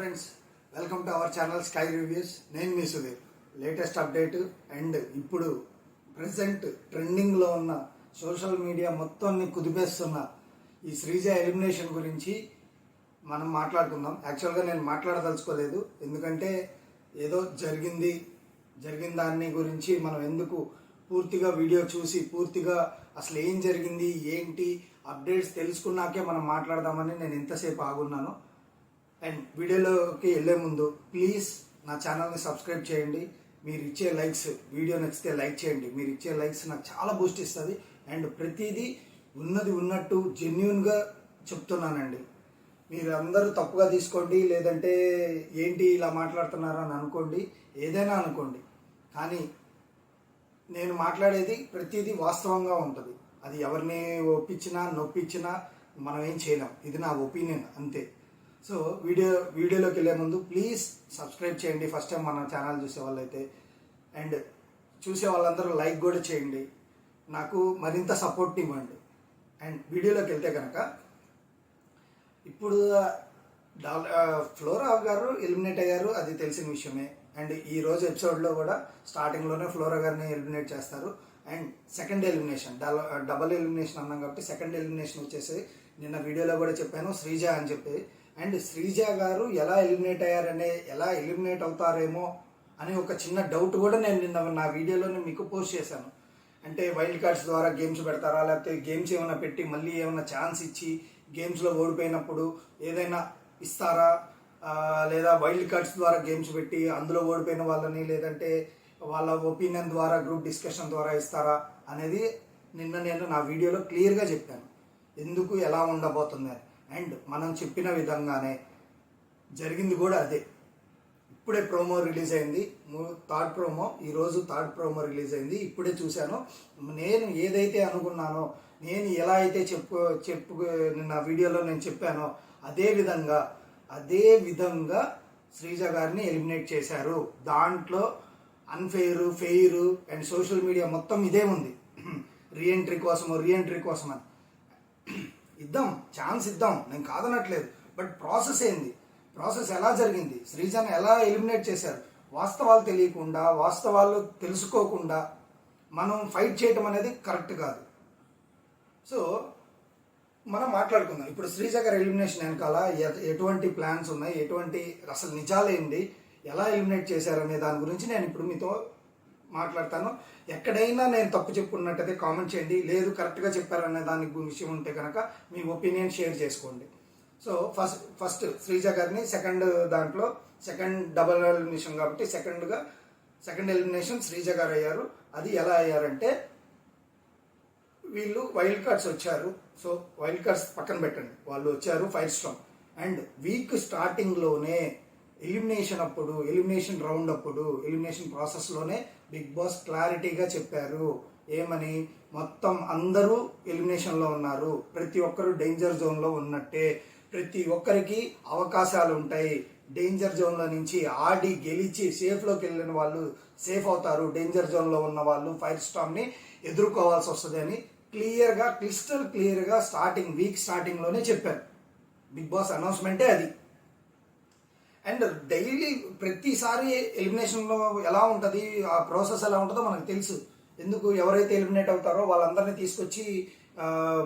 Friends, welcome to our channel sky reviews. నేను మీ Sudheer. Latest update and ఇప్పుడు present ట్రెండింగ్లో ఉన్న సోషల్ మీడియా మొత్తాన్ని కుదిపేస్తున్న ఈ శ్రీజ ఎలిమినేషన్ గురించి మనం మాట్లాడుకుందాం. యాక్చువల్గా నేను మాట్లాడదలుచుకోలేదు, ఎందుకంటే ఏదో జరిగిన దాన్ని గురించి మనం ఎందుకు పూర్తిగా వీడియో చూసి పూర్తిగా అసలు ఏం జరిగింది ఏంటి అప్డేట్స్ తెలుసుకున్నాకే మనం మాట్లాడదామని నేను ఎంతసేపు ఆగున్నాను. అండ్ వీడియోలోకి వెళ్ళే ముందు ప్లీజ్ నా ఛానల్ని సబ్స్క్రైబ్ చేయండి. మీరు ఇచ్చే లైక్స్, వీడియో నచ్చితే లైక్ చేయండి. మీరు ఇచ్చే లైక్స్ నాకు చాలా బూస్ట్ ఇస్తుంది. అండ్ ప్రతిదీ ఉన్నది ఉన్నట్టు జెన్యున్గా చెప్తున్నానండి. మీరు అందరూ తప్పుగా తీసుకోండి, లేదంటే ఏంటి ఇలా మాట్లాడుతున్నారని అనుకోండి, ఏదైనా అనుకోండి, కానీ నేను మాట్లాడేది ప్రతిదీ వాస్తవంగా ఉంటుంది. అది ఎవరిని ఒప్పించినా నొప్పించినా మనం ఏం చేయలేం. ఇది నా ఒపీనియన్ అంతే. సో వీడియోలోకి వెళ్ళే ముందు ప్లీజ్ సబ్స్క్రైబ్ చేయండి. ఫస్ట్ టైం మన ఛానల్ చూసే వాళ్ళైతే, అండ్ చూసే వాళ్ళందరూ లైక్ కూడా చేయండి, నాకు మరింత సపోర్ట్ ఇవ్వండి. అండ్ వీడియోలోకి వెళ్తే కనుక ఇప్పుడు ఫ్లోరా గారు ఎలిమినేట్ అయ్యారు, అది తెలిసిన విషయమే. అండ్ ఈ రోజు ఎపిసోడ్లో కూడా స్టార్టింగ్లోనే ఫ్లోరా గారిని ఎలిమినేట్ చేస్తారు. And second elimination, double elimination అన్నాం కాబట్టి సెకండ్ ఎలిమినేషన్ వచ్చేసి నిన్న వీడియోలో కూడా చెప్పాను, శ్రీజ అని చెప్పి. అండ్ శ్రీజ గారు ఎలా ఎలిమినేట్ అవుతారేమో అని ఒక చిన్న డౌట్ కూడా నేను నిన్న నా వీడియోలోనే మీకు పోస్ట్ చేశాను. అంటే వైల్డ్ కార్డ్స్ ద్వారా గేమ్స్ పెడతారా, లేకపోతే గేమ్స్ ఏమైనా పెట్టి మళ్ళీ ఏమైనా ఛాన్స్ ఇచ్చి గేమ్స్లో ఓడిపోయినప్పుడు ఏదైనా ఇస్తారా, లేదా వైల్డ్ కార్డ్స్ ద్వారా గేమ్స్ పెట్టి అందులో ఓడిపోయిన వాళ్ళని లేదంటే వాళ్ళ ఒపీనియన్ ద్వారా గ్రూప్ డిస్కషన్ ద్వారా ఇస్తారా అనేది నిన్న నేను నా వీడియోలో క్లియర్గా చెప్పాను, ఎందుకు ఎలా ఉండబోతుంది అని. అండ్ మనం చెప్పిన విధంగానే జరిగింది కూడా అదే. ఇప్పుడే ప్రోమో రిలీజ్ అయింది, థర్డ్ ప్రోమో, ఈరోజు థర్డ్ ప్రోమో రిలీజ్ అయింది. ఇప్పుడే చూశాను. నేను ఏదైతే అనుకున్నానో, నేను ఎలా అయితే నిన్న వీడియోలో నేను చెప్పానో అదే విధంగా శ్రీజ గారిని ఎలిమినేట్ చేశారు. దాంట్లో ఫెయిర్ అండ్ సోషల్ మీడియా మొత్తం ఇదే ఉంది. రీఎంట్రీ కోసం అని ఛాన్స్ ఇద్దాం, నేను కాదనట్లేదు. బట్ ప్రాసెస్ ఎలా జరిగింది, శ్రీజాని ఎలా ఎలిమినేట్ చేశారు, వాస్తవాలు తెలియకుండా, వాస్తవాలు తెలుసుకోకుండా మనం ఫైట్ చేయటం అనేది కరెక్ట్ కాదు. సో మనం మాట్లాడుకుందాం. ఇప్పుడు శ్రీజ గారి ఎలిమినేషన్ వెనకాల ఎటువంటి ప్లాన్స్ ఉన్నాయి, ఎటువంటి అసలు నిజాలేంటి, ఎలా ఎలిమినేట్ చేశారనే దాని గురించి నేను ఇప్పుడు మీతో మాట్లాడతాను. ఎక్కడైనా నేను తప్పు చెప్పుకున్నట్టయితే కామెంట్ చేయండి, లేదు కరెక్ట్గా చెప్పారనే దాని విషయం ఉంటే కనుక మీ ఒపీనియన్ షేర్ చేసుకోండి. సో ఫస్ట్ శ్రీజ గారిని సెకండ్ డబల్ ఎలిమినేషన్ కాబట్టి సెకండ్ ఎలిమినేషన్ శ్రీజ గారు అయ్యారు. అది ఎలా అయ్యారంటే, వీళ్ళు వైల్డ్ కార్డ్స్ వచ్చారు. సో వైల్డ్ కార్డ్స్ పక్కన పెట్టండి, వాళ్ళు వచ్చారు ఫైర్ స్టామ్. అండ్ వీక్ స్టార్టింగ్లోనే ఎలిమినేషన్ రౌండ్ అప్పుడు ఎలిమినేషన్ ప్రాసెస్లోనే బిగ్ బాస్ క్లారిటీగా చెప్పారు. ఏమని, మొత్తం అందరూ ఎలిమినేషన్లో ఉన్నారు, ప్రతి ఒక్కరు డేంజర్ జోన్లో ఉన్నట్టే, ప్రతి ఒక్కరికి అవకాశాలు ఉంటాయి. డేంజర్ జోన్లో నుంచి ఆడి గెలిచి సేఫ్లోకి వెళ్ళిన వాళ్ళు సేఫ్ అవుతారు, డేంజర్ జోన్లో ఉన్న వాళ్ళు ఫైర్ స్టామ్ని ఎదుర్కోవాల్సి వస్తుంది అని క్రిస్టల్ క్లియర్గా వీక్ స్టార్టింగ్లోనే చెప్పారు. బిగ్ బాస్ అనౌన్స్మెంటే అది. అండ్ డైలీ ప్రతిసారి ఎలిమినేషన్లో ఎలా ఉంటుంది, ఆ ప్రాసెస్ ఎలా ఉంటుందో మనకు తెలుసు. ఎందుకు, ఎవరైతే ఎలిమినేట్ అవుతారో వాళ్ళందరినీ తీసుకొచ్చి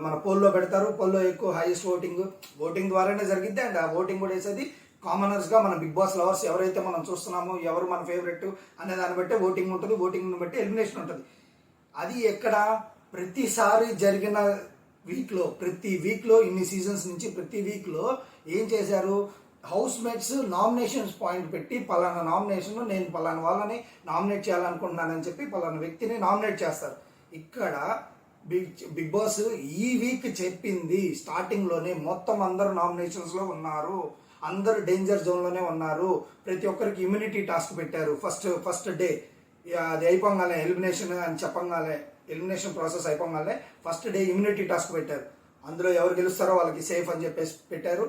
మన పోల్లో పెడతారు. పోల్లో ఎక్కువ హైయెస్ట్ ఓటింగ్ ద్వారానే జరిగిద్ది. అండ్ ఆ ఓటింగ్ కూడా వేసేది కామనర్స్గా మన బిగ్ బాస్ లవర్స్ ఎవరైతే మనం చూస్తున్నామో, ఎవరు మన ఫేవరెట్ అనే దాన్ని బట్టి ఓటింగ్ ఉంటుంది, ఓటింగ్ని బట్టి ఎలిమినేషన్ ఉంటుంది. అది ఎక్కడ, ప్రతిసారి జరిగిన ప్రతి వీక్లో ఇన్ని సీజన్స్ నుంచి ప్రతి వీక్లో ఏం చేశారు, హౌస్ మేట్స్ నామినేషన్స్ పాయింట్ పెట్టి పలానా నామినేషన్ నేను పలానా వాళ్ళని నామినేట్ చేయాలనుకుంటున్నానని చెప్పి పలానా వ్యక్తిని నామినేట్ చేస్తారు. ఇక్కడ బిగ్ బాస్ ఈ వీక్ చెప్పింది స్టార్టింగ్లోనే, మొత్తం అందరూ నామినేషన్స్లో ఉన్నారు, అందరూ డేంజర్ జోన్లోనే ఉన్నారు, ప్రతి ఒక్కరికి ఇమ్యూనిటీ టాస్క్ పెట్టారు. ఫస్ట్ డే అది అయిపోగానే ఎలిమినేషన్ అని చెప్పగానే, ఎలిమినేషన్ ప్రాసెస్ అయిపోగానే ఫస్ట్ డే ఇమ్యూనిటీ టాస్క్ పెట్టారు. అందులో ఎవరు గెలుస్తారో వాళ్ళకి సేఫ్ అని చెప్పేసి పెట్టారు.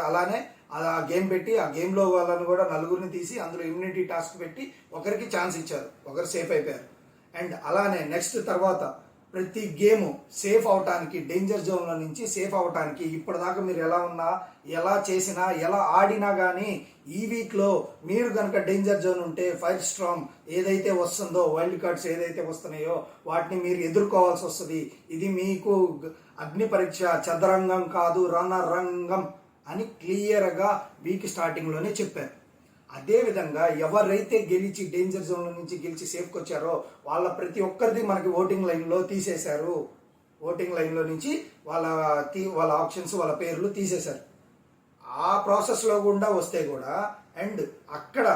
అలానే ఆ గేమ్ పెట్టి ఆ గేమ్లో వాళ్ళని కూడా నలుగురిని తీసి అందులో ఇమ్యూనిటీ టాస్క్ పెట్టి ఒకరికి ఛాన్స్ ఇచ్చారు, ఒకరు సేఫ్ అయిపోయారు. అండ్ అలానే నెక్స్ట్ తర్వాత ప్రతి గేమ్ సేఫ్ అవటానికి, డేంజర్ జోన్లో నుంచి సేఫ్ అవటానికి ఇప్పటిదాకా మీరు ఎలా ఉన్నా, ఎలా చేసినా, ఎలా ఆడినా కానీ ఈ వీక్లో మీరు కనుక డేంజర్ జోన్ ఉంటే ఫైర్ స్ట్రామ్ ఏదైతే వస్తుందో, వైల్డ్ కార్డ్స్ ఏదైతే వస్తున్నాయో వాటిని మీరు ఎదుర్కోవాల్సి వస్తుంది. ఇది మీకు అగ్ని పరీక్ష, చదరంగం కాదు రణరంగం అని క్లియర్గా వీక్ స్టార్టింగ్లోనే చెప్పారు. అదేవిధంగా ఎవరైతే గెలిచి డేంజర్ జోన్ల నుంచి గెలిచి సేఫ్కి వచ్చారో వాళ్ళ ప్రతి ఒక్కరిది మనకి ఓటింగ్ లైన్లో తీసేశారు. ఓటింగ్ లైన్లో నుంచి వాళ్ళ ఆప్షన్స్, వాళ్ళ పేర్లు తీసేశారు. ఆ ప్రాసెస్లో గుండా వస్తే కూడా అండ్ అక్కడ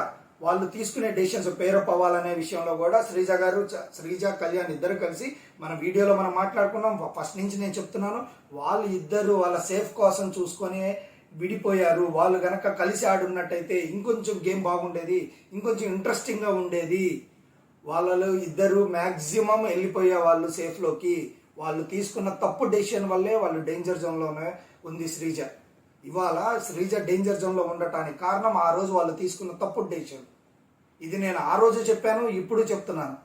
వాళ్ళు తీసుకునే డెసిషన్స్ పేరప్ అవ్వాలనే విషయంలో కూడా శ్రీజ కళ్యాణ్ ఇద్దరు కలిసి మన వీడియోలో మనం మాట్లాడుకున్నాం. ఫస్ట్ నుంచి నేను చెప్తున్నాను, వాళ్ళు ఇద్దరు వాళ్ళ సేఫ్ కోసం చూసుకొని విడిపోయారు. వాళ్ళు కనుక కలిసి ఆడున్నట్టయితే ఇంకొంచెం గేమ్ బాగుండేది, ఇంకొంచెం ఇంట్రెస్టింగ్గా ఉండేది. వాళ్ళలో ఇద్దరు మ్యాక్సిమం వెళ్ళిపోయే వాళ్ళు సేఫ్లోకి. వాళ్ళు తీసుకున్న తప్పు డెసిషన్ వల్లే వాళ్ళు డేంజర్ జోన్లోనే ఉంది శ్రీజ. ఇవాళ శ్రీజ డేంజర్ జోన్లో ఉండటానికి కారణం ఆ రోజు వాళ్ళు తీసుకున్న తప్పు డెసిషన్. ఇది నేను ఆ రోజు చెప్పాను, ఇప్పుడు చెప్తున్నాను.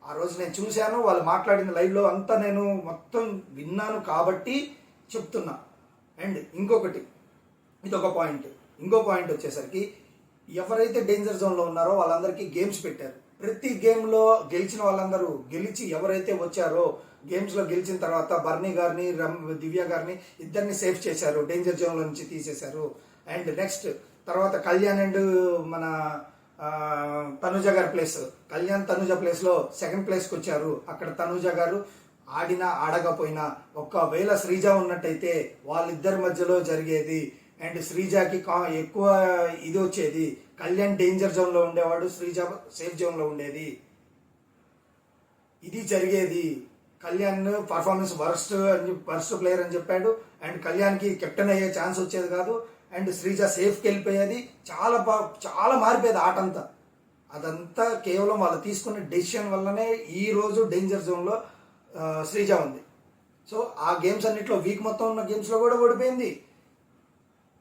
ఆ రోజు నేను చూశాను, వాళ్ళు మాట్లాడిన లైవ్లో అంతా నేను మొత్తం విన్నాను కాబట్టి చెప్తున్నా. అండ్ ఇంకొకటి, ఇదొక పాయింట్. ఇంకో పాయింట్ వచ్చేసరికి ఎవరైతే డేంజర్ జోన్లో ఉన్నారో వాళ్ళందరికీ గేమ్స్ పెట్టారు. ప్రతి గేమ్లో గెలిచిన వాళ్ళందరూ గెలిచి ఎవరైతే వచ్చారో గేమ్స్లో గెలిచిన తర్వాత బర్నీ గారిని, దివ్య గారిని ఇద్దరిని సేఫ్ చేశారు, డేంజర్ జోన్లో నుంచి తీసేశారు. అండ్ నెక్స్ట్ తర్వాత కళ్యాణ్ అండ్ మన తనుజ గారి ప్లేస్, కళ్యాణ్ తనుజ ప్లేస్లో సెకండ్ ప్లేస్కి వచ్చారు. అక్కడ తనుజ గారు ఆడినా ఆడకపోయినా ఒకవేళ శ్రీజ ఉన్నట్టయితే వాళ్ళిద్దరి మధ్యలో జరిగేది అండ్ శ్రీజకి ఎక్కువ ఇది వచ్చేది. కళ్యాణ్ డేంజర్ జోన్లో ఉండేవాడు, శ్రీజ సేఫ్ జోన్లో ఉండేది. ఇది జరిగేది. కళ్యాణ్ పర్ఫార్మెన్స్ వర్స్ట్ ప్లేయర్ అని చెప్పాడు అండ్ కళ్యాణ్కి కెప్టెన్ అయ్యే ఛాన్స్ వచ్చేది కాదు అండ్ శ్రీజ సేఫ్కి వెళ్ళిపోయేది. చాలా మారిపోయేది ఆట అంతా. అదంతా కేవలం వాళ్ళు తీసుకున్న డెసిషన్ వల్లనే ఈరోజు డేంజర్ జోన్లో శ్రీజ ఉంది. సో ఆ గేమ్స్ అన్నిట్లో వీక్ మొత్తం ఉన్న గేమ్స్లో కూడా ఓడిపోయింది.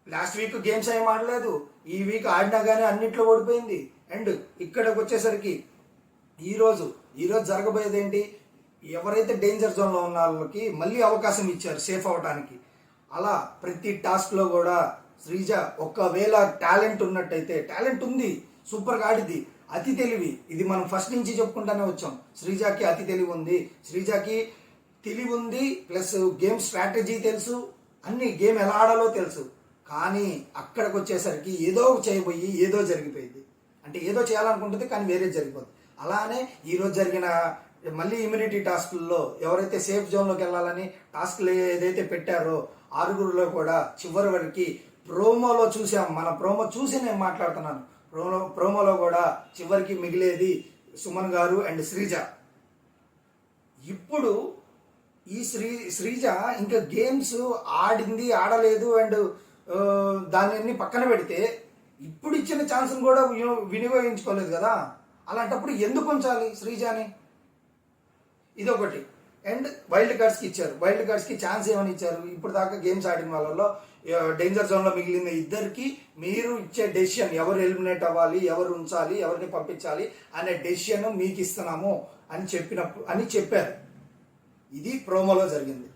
లాస్ట్ వీక్ గేమ్స్ ఏం ఆడలేదు, ఈ వీక్ ఆడినా కానీ అన్నిట్లో ఓడిపోయింది. అండ్ ఇక్కడికి వచ్చేసరికి ఈరోజు జరగబోయేది ఏంటి, ఎవరైతే డేంజర్ జోన్లో ఉన్న వాళ్ళకి మళ్ళీ అవకాశం ఇచ్చారు సేఫ్ అవడానికి. అలా ప్రతి టాస్క్లో కూడా శ్రీజ ఒకవేళ టాలెంట్ ఉన్నట్టయితే, టాలెంట్ ఉంది, సూపర్గా ఆడిద్ది, అతి తెలివి. ఇది మనం ఫస్ట్ నుంచి చెప్పుకుంటానే వచ్చాం. శ్రీజకి అతి తెలివి ఉంది, శ్రీజకి తెలివి ఉంది, ప్లస్ గేమ్ స్ట్రాటజీ తెలుసు, అన్ని గేమ్ ఎలా ఆడాలో తెలుసు. కానీ అక్కడికి వచ్చేసరికి ఏదో చేయబోయి ఏదో జరిగిపోయింది. అంటే ఏదో చేయాలనుకుంటుంది కానీ వేరే జరిగిపోతుంది. అలానే ఈరోజు జరిగిన మళ్ళీ ఇమ్యూనిటీ టాస్క్ల్లో ఎవరైతే సేఫ్ జోన్లోకి వెళ్ళాలని టాస్క్లు ఏదైతే పెట్టారో ఆరుగురులో కూడా చివరి వరకు ప్రోమోలో చూసాం. మన ప్రోమో చూసి నేను మాట్లాడుతున్నాను. ప్రోమోలో కూడా చివరికి మిగిలేది సుమన్ గారు అండ్ శ్రీజ. ఇప్పుడు ఈ శ్రీజ ఇంకా గేమ్స్ ఆడింది ఆడలేదు అండ్ దాన్ని పక్కన పెడితే ఇప్పుడు ఇచ్చిన ఛాన్స్ని కూడా వినియోగించుకోలేదు కదా. అలాంటప్పుడు ఎందుకు ఉంచాలి శ్రీజాని? ఇదొకటి. అండ్ వైల్డ్ కార్డ్స్కి ఇచ్చారు. వైల్డ్ కార్డ్స్కి ఛాన్స్ ఏమని ఇచ్చారు? ఇప్పుడు దాకా గేమ్స్ ఆడిన వాళ్ళలో డేంజర్ జోన్లో మిగిలిన ఇద్దరికి మీరు ఇచ్చే డెసిషన్, ఎవరు ఎలిమినేట్ అవ్వాలి, ఎవరు ఉంచాలి, ఎవరిని పంపించాలి అనే డెసిషన్ మీకు ఇస్తున్నాము అని చెప్పారు. ఇది ప్రోమోలో జరిగింది.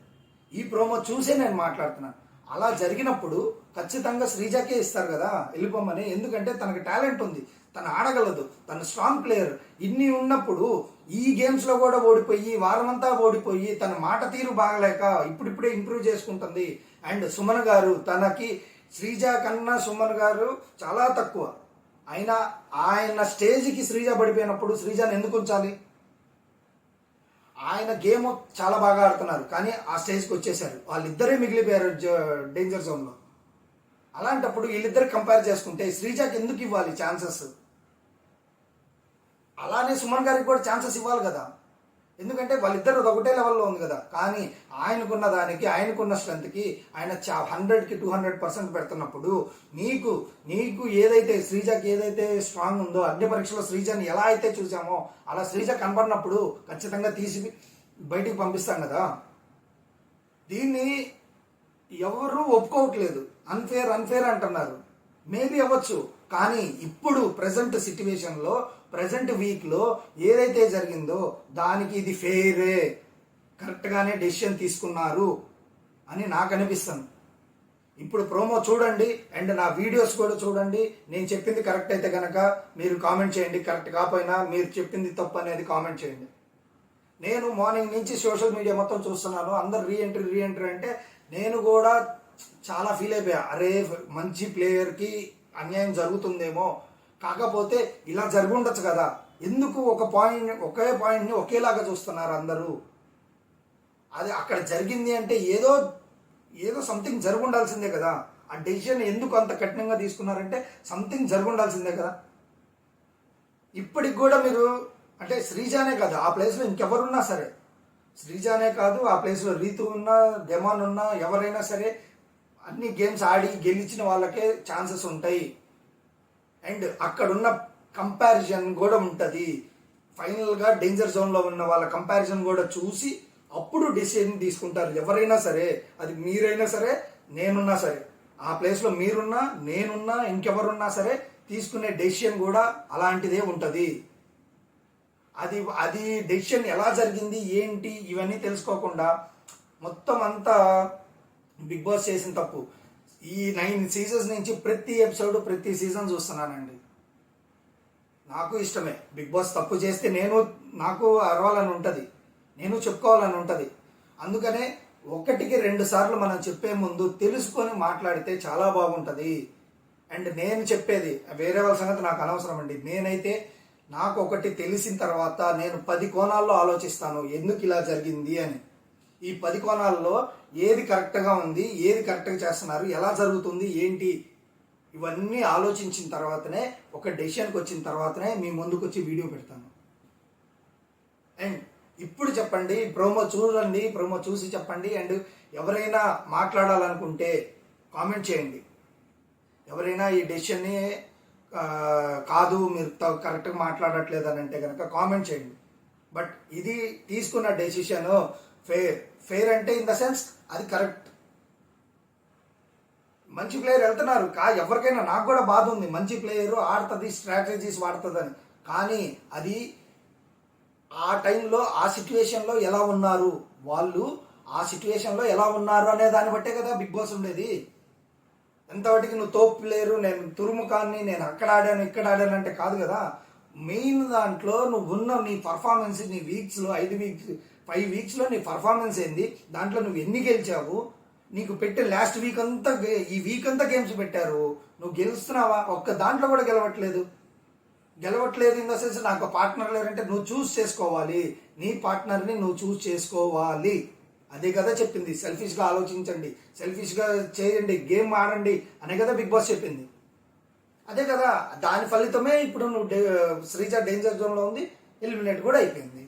ఈ ప్రోమో చూసే నేను మాట్లాడుతున్నాను. అలా జరిగినప్పుడు ఖచ్చితంగా శ్రీజకే ఇస్తారు కదా వెళ్ళిపోమని. ఎందుకంటే తనకు టాలెంట్ ఉంది, తను ఆడగలదు, తను స్ట్రాంగ్ ప్లేయర్. ఇన్ని ఉన్నప్పుడు ఈ గేమ్స్లో కూడా ఓడిపోయి, వారమంతా ఓడిపోయి, తన మాట తీరు బాగలేక ఇప్పుడిప్పుడే ఇంప్రూవ్ చేసుకుంటుంది. అండ్ సుమన్ గారు, తనకి శ్రీజ కన్నా సుమన్ గారు చాలా తక్కువ. ఆయన స్టేజ్కి శ్రీజ పడిపోయినప్పుడు శ్రీజని ఎందుకు ఉంచాలి? ఆయన గేమ్ చాలా బాగా ఆడుతున్నారు కానీ ఆ స్టేజ్కి వచ్చేసారు. వాళ్ళిద్దరే మిగిలిపోయారు డేంజర్ జోన్లో. అలాంటప్పుడు వీళ్ళిద్దరు కంపేర్ చేసుకుంటే శ్రీజకి ఎందుకు ఇవ్వాలి ఛాన్సెస్? అలానే సుమన్ గారికి కూడా ఛాన్సెస్ ఇవ్వాలి కదా. ఎందుకంటే వాళ్ళిద్దరు ఒకటే లెవెల్లో ఉంది కదా. కానీ ఆయనకున్న దానికి, ఆయనకున్న స్ట్రెంత్కి ఆయన 100కి 200% పెడుతున్నప్పుడు నీకు ఏదైతే శ్రీజకి ఏదైతే స్ట్రాంగ్ ఉందో, అగ్ని పరీక్షలో శ్రీజని ఎలా అయితే చూసామో అలా శ్రీజ కనపడినప్పుడు ఖచ్చితంగా తీసి బయటికి పంపిస్తాం కదా. దీన్ని ఎవరు ఒప్పుకోవట్లేదు. అన్ఫేర్ అంటున్నారు. మేబీ అవ్వచ్చు, కానీ ఇప్పుడు ప్రజెంట్ సిచ్యువేషన్లో ప్రజెంట్ వీక్లో ఏదైతే జరిగిందో దానికి ఇది ఫెయిరే, కరెక్ట్గానే డెసిషన్ తీసుకున్నారు అని నాకు అనిపిస్తుంది. ఇప్పుడు ప్రోమో చూడండి అండ్ నా వీడియోస్ కూడా చూడండి. నేను చెప్పింది కరెక్ట్ అయితే కనుక మీరు కామెంట్ చేయండి, కరెక్ట్ కాకపోయినా మీరు చెప్పింది తప్పు అనేది కామెంట్ చేయండి. నేను మార్నింగ్ నుంచి సోషల్ మీడియా మొత్తం చూస్తున్నాను, అందరు రీఎంట్రీ అంటే నేను కూడా చాలా ఫీల్ అయిపోయా. అరే మంచి ప్లేయర్కి అన్యాయం జరుగుతుందేమో, కాకపోతే ఇలా జరుగుండొచ్చు కదా, ఎందుకు ఒకే పాయింట్ని ఒకేలాగా చూస్తున్నారు అందరూ? అది అక్కడ జరిగింది అంటే ఏదో సంథింగ్ జరుగుండాల్సిందే కదా. ఆ డెసిషన్ ఎందుకు అంత కఠినంగా తీసుకున్నారంటే సంథింగ్ జరుగుండాల్సిందే కదా. ఇప్పటికి కూడా మీరు అంటే శ్రీజానే కాదు, ఆ ప్లేస్లో ఇంకెవరున్నా సరే, శ్రీజానే కాదు ఆ ప్లేస్లో రీతు ఉన్నా, డెమాన్ ఉన్నా, ఎవరైనా సరే అన్ని గేమ్స్ ఆడి గెలిచిన వాళ్ళకే ఛాన్సెస్ ఉంటాయి. అండ్ అక్కడున్న కంపారిజన్ కూడా ఉంటుంది. ఫైనల్గా డేంజర్ జోన్లో ఉన్న వాళ్ళ కంపారిజన్ కూడా చూసి అప్పుడు డెసిషన్ తీసుకుంటారు ఎవరైనా సరే. అది మీరైనా సరే, నేనున్నా సరే, ఆ ప్లేస్లో మీరున్నా, నేనున్నా, ఇంకెవరున్నా సరే తీసుకునే డెసిషన్ కూడా అలాంటిదే ఉంటుంది. అది డెసిషన్ ఎలా జరిగింది ఏంటి ఇవన్నీ తెలుసుకోకుండా మొత్తం అంతా బిగ్ బాస్ చేసిన తప్పు. ఈ 9 సీజన్స్ నుంచి ప్రతి ఎపిసోడ్ ప్రతి సీజన్ చూస్తున్నానండి. నాకు ఇష్టమే బిగ్ బాస్ తప్పు చేస్తే నాకు అరవాలని ఉంటుంది, నేను చెప్పుకోవాలని ఉంటుంది. అందుకనే 1కి 2 సార్లు మనం చెప్పే ముందు తెలుసుకొని మాట్లాడితే చాలా బాగుంటుంది. అండ్ నేను చెప్పేది వేరే వాళ్ళ సంగతి నాకు అనవసరం అండి. నేనైతే నాకు ఒకటి తెలిసిన తర్వాత నేను 10 కోణాల్లో ఆలోచిస్తాను ఎందుకు ఇలా జరిగింది అని. ఈ 10 కోణాల్లో ఏది కరెక్ట్గా ఉంది, ఏది కరెక్ట్గా చేస్తున్నారు, ఎలా జరుగుతుంది ఏంటి, ఇవన్నీ ఆలోచించిన తర్వాతనే ఒక డెసిషన్కి వచ్చిన తర్వాతనే మీ ముందుకు వచ్చి వీడియో పెడతాను. అండ్ ఇప్పుడు చెప్పండి, ప్రోమో చూడండి, ప్రోమో చూసి చెప్పండి. అండ్ ఎవరైనా మాట్లాడాలనుకుంటే కామెంట్ చేయండి. ఎవరైనా ఈ డెసిషన్ని కాదు మీరు కరెక్ట్గా మాట్లాడట్లేదు అని అంటే కనుక కామెంట్ చేయండి. బట్ ఇది తీసుకున్న డెసిషన్ ఫెయిర్ అంటే ఇన్ ద సెన్స్ అది కరెక్ట్. మంచి ప్లేయర్ వెళ్తున్నారు ఎవరికైనా, నాకు కూడా బాధ ఉంది, మంచి ప్లేయరు ఆడుతుంది, స్ట్రాటజీస్ వాడుతుందని. కానీ అది ఆ టైంలో ఆ సిచ్యువేషన్లో ఎలా ఉన్నారు వాళ్ళు, ఆ సిచ్యువేషన్లో ఎలా ఉన్నారు అనే దాన్ని బట్టే కదా బిగ్ బాస్ ఉండేది. ఎంతవరకు నువ్వు తోపు ప్లేయరు, నేను తురుముఖాన్ని, నేను అక్కడ ఆడాను ఇక్కడ ఆడాను అంటే కాదు కదా. మెయిన్ దాంట్లో నువ్వు ఉన్న నీ పర్ఫార్మెన్స్, నీ వీక్స్లో 5 వీక్స్లో నీ పర్ఫార్మెన్స్ ఏంది, దాంట్లో నువ్వు ఎన్ని గెలిచావు, నీకు పెట్టే లాస్ట్ వీక్ అంతా, ఈ వీక్ అంతా గేమ్స్ పెట్టారు, నువ్వు గెలుస్తున్నావా? ఒక్క దాంట్లో కూడా గెలవట్లేదు ఇన్ ద సెన్స్ నాకు పార్ట్నర్ లేరంటే నువ్వు చూస్ చేసుకోవాలి, నీ పార్ట్నర్ని నువ్వు చూస్ చేసుకోవాలి. అదే కదా చెప్పింది. సెల్ఫిష్గా ఆలోచించండి, సెల్ఫిష్గా చేయండి, గేమ్ ఆడండి అనే కదా బిగ్ బాస్ చెప్పింది. అదే కదా, దాని ఫలితమే ఇప్పుడు నువ్వు శ్రీజ డేంజర్ జోన్లో ఉంది, ఎలిమినేట్ కూడా అయిపోయింది.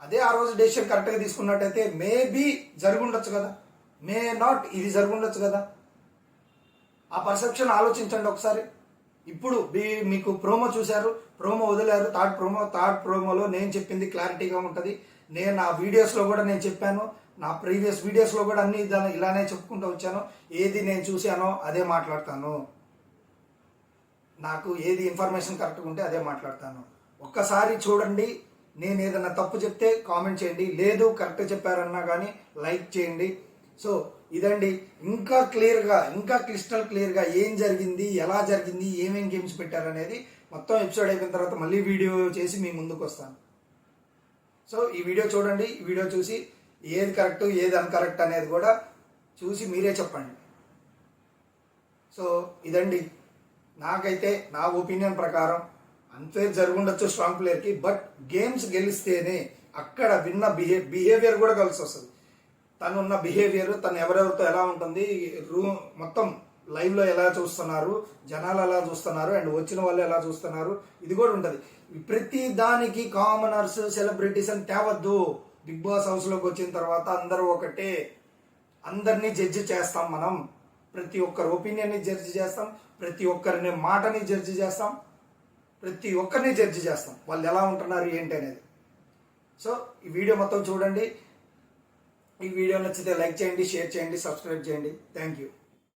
అదే ఆ రోజు డెసిషన్ కరెక్ట్గా తీసుకున్నట్టయితే మేబీ జరుగుండొచ్చు కదా, మే నాట్ ఇది జరుగుండొచ్చు కదా. ఆ పర్సెప్షన్ ఆలోచించండి ఒకసారి. ఇప్పుడు మీకు ప్రోమో చూశారు, ప్రోమో వదిలారు, థర్డ్ ప్రోమోలో నేను చెప్పింది క్లారిటీగా ఉంటుంది. నేను నా వీడియోస్లో కూడా నేను చెప్పాను, నా ప్రీవియస్ వీడియోస్లో కూడా అన్ని ఇలానే చెప్పుకుంటూ వచ్చాను. ఏది నేను చూశానో అదే మాట్లాడతాను, నాకు ఏది ఇన్ఫర్మేషన్ కరెక్ట్గా ఉంటే అదే మాట్లాడతాను. ఒక్కసారి చూడండి, నేను ఏదైనా తప్పు చెప్తే కామెంట్ చేయండి, లేదు కరెక్ట్ చెప్పారన్నా కానీ లైక్ చేయండి. సో ఇదండి, ఇంకా క్లియర్గా, ఇంకా క్రిస్టల్ క్లియర్గా ఏం జరిగింది, ఎలా జరిగింది, ఏమేం గేమ్స్ పెట్టారనేది మొత్తం ఎపిసోడ్ అయిపోయిన తర్వాత మళ్ళీ వీడియో చేసి మీ ముందుకు వస్తాను. సో ఈ వీడియో చూడండి, ఈ వీడియో చూసి ఏది కరెక్ట్ ఏది అన్కరెక్ట్ అనేది కూడా చూసి మీరే చెప్పండి. సో ఇదండి, నాకైతే నా ఒపీనియన్ ప్రకారం అన్ఫేర్ జరుగుండొచ్చు స్ట్రాంగ్ ప్లేయర్కి, బట్ గేమ్స్ గెలిస్తేనే అక్కడ విన్న బిహేవియర్ కూడా కలిసి వస్తుంది. తను ఉన్న బిహేవియర్, తను ఎవరెవరితో ఎలా ఉంటుంది, మొత్తం లైవ్లో ఎలా చూస్తున్నారు, జనాలు ఎలా చూస్తున్నారు, అండ్ వచ్చిన వాళ్ళు ఎలా చూస్తున్నారు, ఇది కూడా ఉంటుంది. ప్రతి దానికి కామనర్స్, సెలబ్రిటీస్ అని తేవద్దు. బిగ్ బాస్ హౌస్లోకి వచ్చిన తర్వాత అందరూ ఒకటే, అందరినీ జడ్జి చేస్తాం మనం. ప్రతి ఒక్కరి ఒపీనియన్ని జడ్జి చేస్తాం, ప్రతి ఒక్కరిని మాటని జడ్జి చేస్తాం, ప్రతి ఒక్కరిని జడ్జి చేస్తాం, వాళ్ళు ఎలా ఉంటున్నారు ఏంటి అనేది. సో ఈ వీడియో మొత్తం చూడండి. ఈ వీడియో నచ్చితే లైక్ చేయండి, షేర్ చేయండి, సబ్స్క్రైబ్ చేయండి. Thank you.